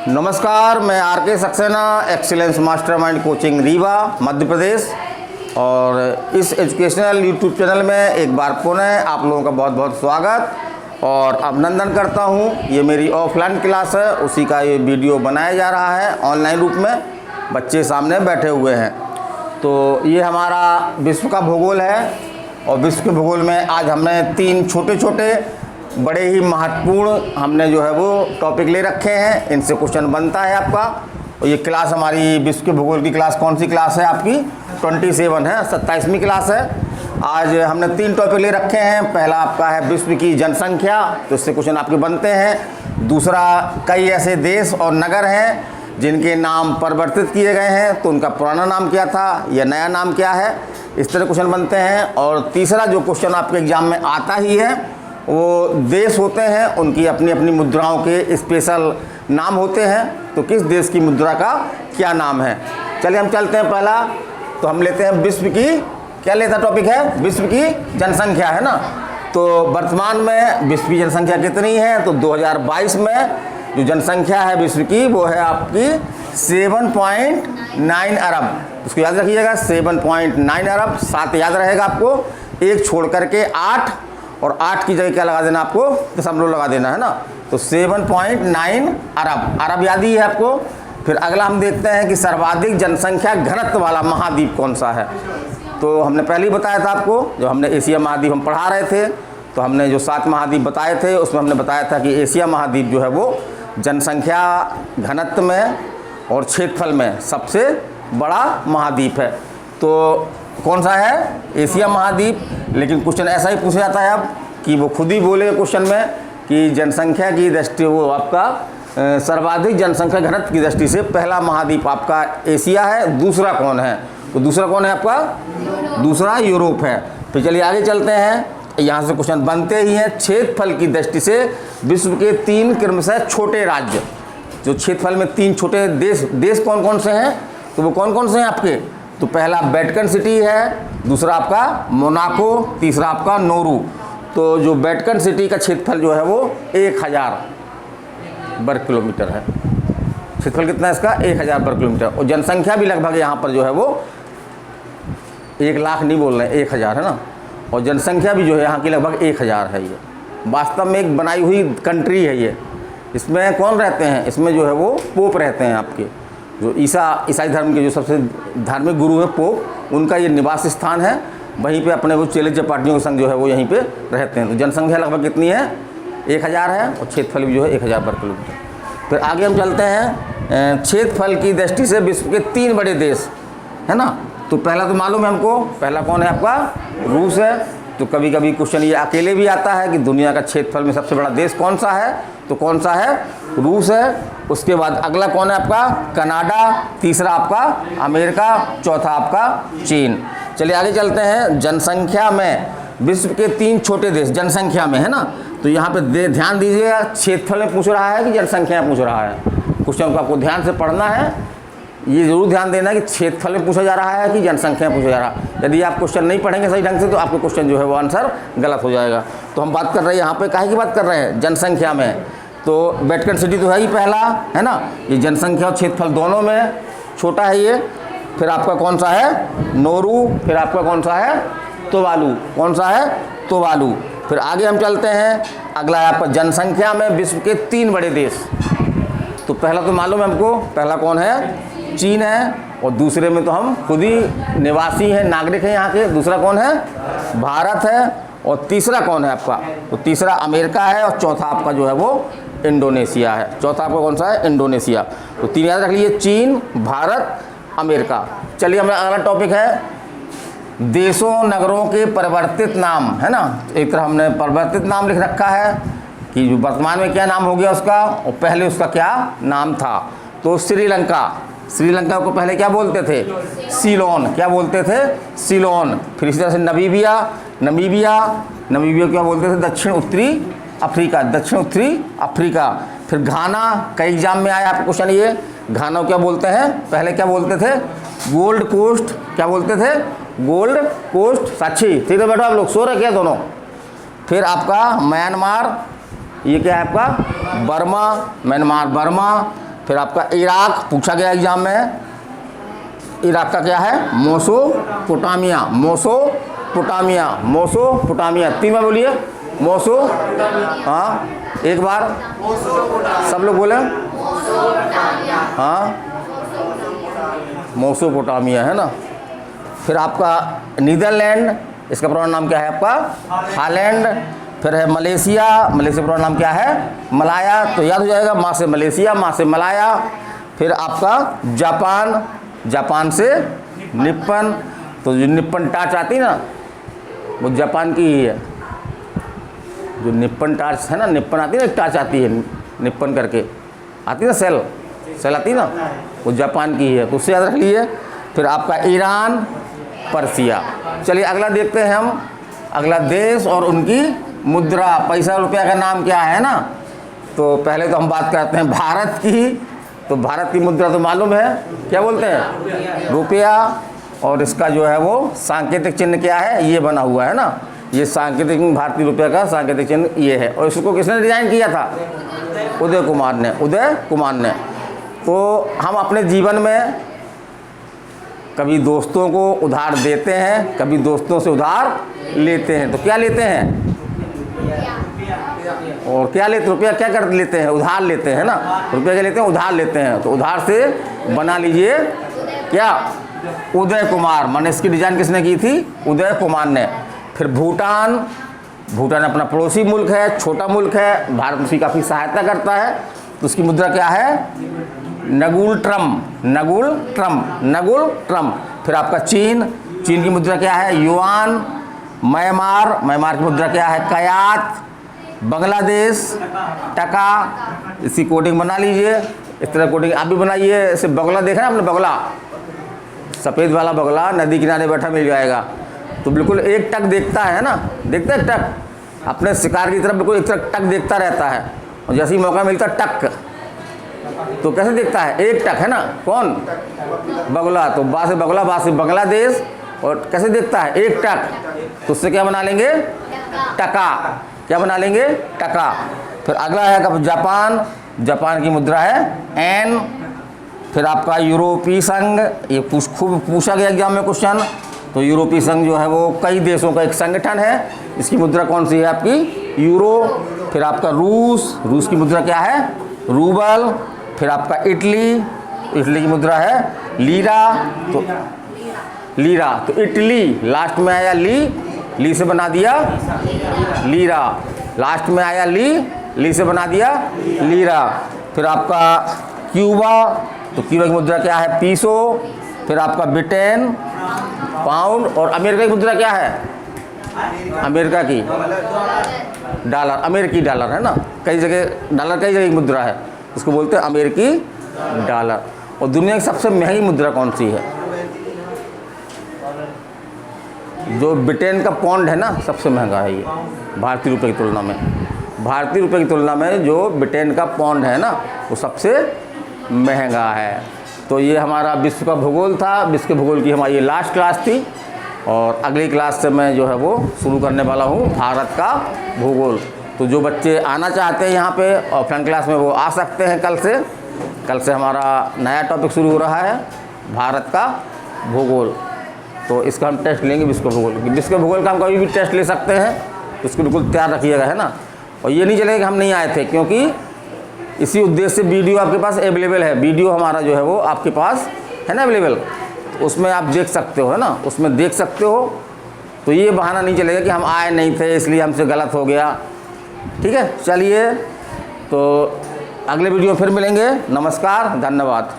नमस्कार, मैं R K Saxena, excellence mastermind coaching Rewa Madhya Pradesh. और इस एजुकेशनल यूट्यूब चैनल में एक बार पुनः आप लोगों का बहुत बहुत स्वागत और अभिनंदन करता हूं। ये मेरी ऑफलाइन क्लास है, उसी का ये वीडियो बनाया जा रहा है ऑनलाइन रूप में, बच्चे सामने बैठे हुए हैं। तो ये हमारा विश्व का भूगोल है और विश्व के भूगोल में आज हमने 3 छोटे छोटे बड़े ही महत्वपूर्ण हमने जो है वो टॉपिक ले रखे हैं। इनसे क्वेश्चन बनता है आपका। और ये क्लास हमारी विश्व के भूगोल की क्लास कौन सी क्लास है आपकी? 27 है, 27वीं क्लास है। आज हमने 3 टॉपिक ले रखे हैं। पहला आपका है विश्व की जनसंख्या, तो इससे क्वेश्चन आपके बनते हैं। दूसरा, कई ऐसे देश और नगर हैं जिनके नाम परिवर्तित किए गए हैं, तो उनका पुराना नाम क्या था या नया नाम क्या है, इस तरह क्वेश्चन बनते हैं। और तीसरा जो क्वेश्चन आपके एग्जाम में आता ही है, वो देश होते हैं, उनकी अपनी अपनी मुद्राओं के स्पेशल नाम होते हैं। तो किस देश की मुद्रा का क्या नाम है? चलिए हम चलते हैं। पहला तो हम लेते हैं विश्व की, क्या लेता टॉपिक है? विश्व की जनसंख्या, है ना। तो वर्तमान में विश्व की जनसंख्या कितनी है? तो 2022 में जो जनसंख्या है विश्व की वो है आपकी 7.9 अरब। उसको याद रखिएगा, 7.9 अरब। 7 याद रहेगा आपको, एक छोड़ करके 8 और 8 की जगह क्या लगा देना आपको? दशमलव लगा देना, है ना। तो 7.9 अरब, अरब याद ही है आपको। फिर अगला हम देखते हैं कि सर्वाधिक जनसंख्या घनत्व वाला महाद्वीप कौन सा है। तो हमने पहले ही बताया था आपको, जब हमने एशिया महाद्वीप हम पढ़ा रहे थे, तो हमने जो 7 महाद्वीप बताए थे उसमें हमने बताया था कि एशिया महाद्वीप जो है वो जनसंख्या घनत्व में और क्षेत्रफल में सबसे बड़ा महाद्वीप है। तो कौन सा है? एशिया महाद्वीप। लेकिन क्वेश्चन ऐसा ही पूछा जाता है अब कि वो खुद ही बोले क्वेश्चन में कि जनसंख्या की दृष्टि वो आपका सर्वाधिक जनसंख्या घनत्व की दृष्टि से पहला महाद्वीप आपका एशिया है। दूसरा कौन है? तो दूसरा कौन है आपका? दूसरा यूरोप है। तो चलिए आगे चलते हैं। यहाँ से क्वेश्चन बनते ही हैं। क्षेत्रफल की दृष्टि से विश्व के 3 क्रमशः छोटे राज्य, जो क्षेत्रफल में 3 छोटे देश कौन कौन से हैं? तो वो कौन कौन से हैं आपके? तो पहला वेटिकन सिटी है, दूसरा आपका मोनाको, तीसरा आपका नोरू। तो जो वेटिकन सिटी का क्षेत्रफल जो है वो 1000 वर्ग किलोमीटर है। क्षेत्रफल कितना है इसका? 1000 वर्ग किलोमीटर। और जनसंख्या भी लगभग यहाँ पर जो है वो 1 लाख नहीं बोल रहे हैं, 1000 है ना। और जनसंख्या भी जो है यहाँ की लगभग 1000 है। ये वास्तव में एक बनाई हुई कंट्री है ये। इसमें कौन रहते हैं? इसमें जो है वो पोप रहते हैं आपके, जो ईसाई धर्म के जो सबसे धार्मिक गुरु हैं पोप, उनका ये निवास स्थान है। वहीं पे अपने वो चेले चपाटियों के संग जो है वो यहीं पे रहते हैं। तो जनसंख्या लगभग कितनी है? 1000 है। और क्षेत्रफल भी जो है 1000 वर्ग किलोमीटर। फिर आगे हम चलते हैं। क्षेत्रफल की दृष्टि से विश्व के 3 बड़े देश, है ना। तो पहला तो मालूम है हमको, पहला कौन है आपका? रूस है। तो कभी कभी क्वेश्चन ये अकेले भी आता है कि दुनिया का क्षेत्रफल में सबसे बड़ा देश कौन सा है? तो कौन सा है? रूस है। उसके बाद अगला कौन है आपका? कनाडा। तीसरा आपका अमेरिका। चौथा आपका चीन। चलिए आगे चलते हैं। जनसंख्या में विश्व के 3 छोटे देश जनसंख्या में, है ना। तो यहाँ पे ध्यान दीजिएगा, क्षेत्रफल में पूछ रहा है कि जनसंख्या में पूछ रहा है। क्वेश्चन को आपको ध्यान से पढ़ना है। ये जरूर ध्यान देना कि क्षेत्रफल में पूछा जा रहा है कि जनसंख्या में पूछा जा रहा है। यदि आप क्वेश्चन नहीं पढ़ेंगे सही ढंग से तो आपको क्वेश्चन जो है वो आंसर गलत हो जाएगा। तो हम बात कर रहे हैं यहाँ पे काहे की बात कर रहे हैं? जनसंख्या में। तो वेटिकन सिटी तो है ही पहला, है ना। ये जनसंख्या और क्षेत्रफल दोनों में छोटा है ये। फिर आपका कौन सा है? नोरू। फिर आपका कौन सा है? तुवालू। कौन सा है? तुवालू। फिर आगे हम चलते हैं। अगला है आपका जनसंख्या में विश्व के 3 बड़े देश। तो पहला तो मालूम है हमको, पहला कौन है? चीन है। और दूसरे में तो हम खुद ही निवासी हैं, नागरिक हैं यहाँ के। दूसरा कौन है? भारत है। और तीसरा कौन है आपका? तो तीसरा अमेरिका है। और चौथा आपका जो है वो इंडोनेशिया है। चौथा आपका कौन सा है? इंडोनेशिया। तो 3 याद रख लीजिए, चीन, भारत, अमेरिका। चलिए हमारा अगला टॉपिक है देशों नगरों के परिवर्तित नाम, है ना। एक तरह हमने परिवर्तित नाम लिख रखा है कि जो वर्तमान में क्या नाम हो गया उसका और पहले उसका क्या नाम था। तो श्रीलंका, श्रीलंका को पहले क्या बोलते थे? सीलोन। क्या बोलते थे? सीलोन। फिर इसी तरह से नमीबिया, नमीबिया क्या बोलते थे? दक्षिण उत्तरी अफ्रीका, दक्षिण उत्तरी अफ्रीका। फिर घाना, कई एग्जाम में आया आपका क्वेश्चन ये। घाना क्या बोलते हैं? पहले क्या बोलते थे? Gold Coast. क्या बोलते थे? Gold coast. साक्षी ठीक है बैठो, आप लोग सो रहे क्या दोनों? फिर आपका म्यांमार, ये क्या है आपका? Burma, Myanmar Burma. फिर आपका इराक पूछा गया एग्जाम में, इराक का क्या है? Mesopotamia, Mesopotamia, Mesopotamia. 3 बार बोलिए, मोसो, हाँ एक बार सब लोग बोले, हाँ मोसोपोटामिया है ना। फिर आपका नीदरलैंड, इसका पुराना नाम क्या है आपका? हालैंड। फिर है मलेशिया, मलेशिया का पुराना नाम क्या है? मलाया। तो याद हो जाएगा, माँ से मलेशिया, माँ से मलाया। फिर आपका जापान, जापान से निप्पन। तो जो निप्पन टार्च आती ना, वो जापान की ही है। जो निप्पन टार्च है ना, निप्पन आती है ना, एक टार्च आती है निप्पन करके, आती है ना, सेल आती है ना, वो जापान की ही है। तो उससे याद रख लीजिए। फिर आपका ईरान, पर्सिया। चलिए अगला देखते हैं हम, अगला देश और उनकी मुद्रा, पैसा रुपया का नाम क्या है ना। तो पहले तो हम बात करते हैं भारत की। तो भारत की मुद्रा तो मालूम है, क्या बोलते हैं? रुपया। और इसका जो है वो सांकेतिक चिन्ह क्या है? ये बना हुआ है ना, ये सांकेतिक भारतीय रुपये का सांकेतिक चिन्ह ये है। और इसको किसने डिजाइन किया था? उदय कुमार ने, उदय कुमार ने। तो हम अपने जीवन में कभी दोस्तों को उधार देते हैं, कभी दोस्तों से उधार लेते हैं। तो क्या लेते हैं और क्या लेते? रुपया क्या कर लेते हैं? उधार लेते हैं ना। रुपया क्या लेते हैं? उधार लेते हैं। तो उधार से बना लीजिए क्या? उदय कुमार। मैंने इसकी डिजाइन किसने की थी? उदय कुमार ने। फिर भूटान, भूटान अपना पड़ोसी मुल्क है, छोटा मुल्क है, भारत उसकी काफ़ी सहायता करता है। तो उसकी मुद्रा क्या है? नगुल ट्रम, नगुल ट्रम, नगुल ट्रम। फिर आपका चीन, चीन की मुद्रा क्या है? युआन। म्यांमार, म्यांमार की मुद्रा क्या है? कयात। बांग्लादेश, टका। इसकी कोडिंग बना लीजिए, इस तरह कोडिंग आप भी बनाइए। ऐसे बगुला देखा ना आपने? बगुला, सफ़ेद वाला बगुला नदी किनारे बैठा मिल जाएगा। तो बिल्कुल एक टक देखता है ना, देखता है टक, अपने शिकार की तरफ बिल्कुल एक तरफ टक देखता रहता है। और जैसे ही मौका मिलता टक, तो कैसे देखता है? एक टक है ना। कौन? बगुला। तो बा से बगुला, बा से बांग्लादेश। और कैसे देखता है? एक टक। तो उससे क्या बना लेंगे? टका। क्या बना लेंगे? टका। फिर अगला है जापान, जापान की मुद्रा है एन। फिर आपका यूरोपीय संघ, ये खूब पूछा गया एग्जाम में क्वेश्चन। तो यूरोपीय संघ जो है वो कई देशों का एक संगठन है। इसकी मुद्रा कौन सी है आपकी? यूरो। फिर आपका रूस, रूस की मुद्रा क्या है? रूबल। फिर आपका इटली, इटली की मुद्रा है लीरा। तो लीरा, तो इटली लास्ट में आया ली से बना दिया लीरा। लास्ट में आया ली से बना दिया लीरा। फिर आपका क्यूबा, तो क्यूबा की मुद्रा क्या है? पीसो। फिर आपका ब्रिटेन, पाउंड। और अमेरिका की मुद्रा क्या है? अमेरिका की डॉलर, अमेरिकी डॉलर है ना। कई जगह डॉलर, कई जगह की मुद्रा है, इसको बोलते हैं अमेरिकी डॉलर। और दुनिया की सबसे महंगी मुद्रा कौन सी है? जो ब्रिटेन का पौंड है ना, सबसे महंगा है ये भारतीय रुपये की तुलना में। भारतीय रुपये की तुलना में जो ब्रिटेन का पौंड है ना, वो सबसे महंगा है। तो ये हमारा विश्व का भूगोल था। विश्व के भूगोल की हमारी ये लास्ट क्लास थी। और अगली क्लास से मैं जो है वो शुरू करने वाला हूँ भारत का भूगोल। तो जो बच्चे आना चाहते हैं यहाँ पे ऑफलाइन क्लास में, वो आ सकते हैं कल से। कल से हमारा नया टॉपिक शुरू हो रहा है, भारत का भूगोल। तो इसका हम टेस्ट लेंगे विश्व भूगोल। विश्व भूगोल का हम कभी भी टेस्ट ले सकते हैं, तो इसको बिल्कुल तैयार रखिएगा, है ना। और ये नहीं चलेगा कि हम नहीं आए थे, क्योंकि इसी उद्देश्य से वीडियो आपके पास अवेलेबल है। वीडियो हमारा जो है वो आपके पास है ना अवेलेबल, तो उसमें आप देख सकते हो, है ना, उसमें देख सकते हो। तो ये बहाना नहीं चलेगा कि हम आए नहीं थे इसलिए हमसे गलत हो गया। ठीक है, चलिए तो अगले वीडियो में फिर मिलेंगे। नमस्कार, धन्यवाद।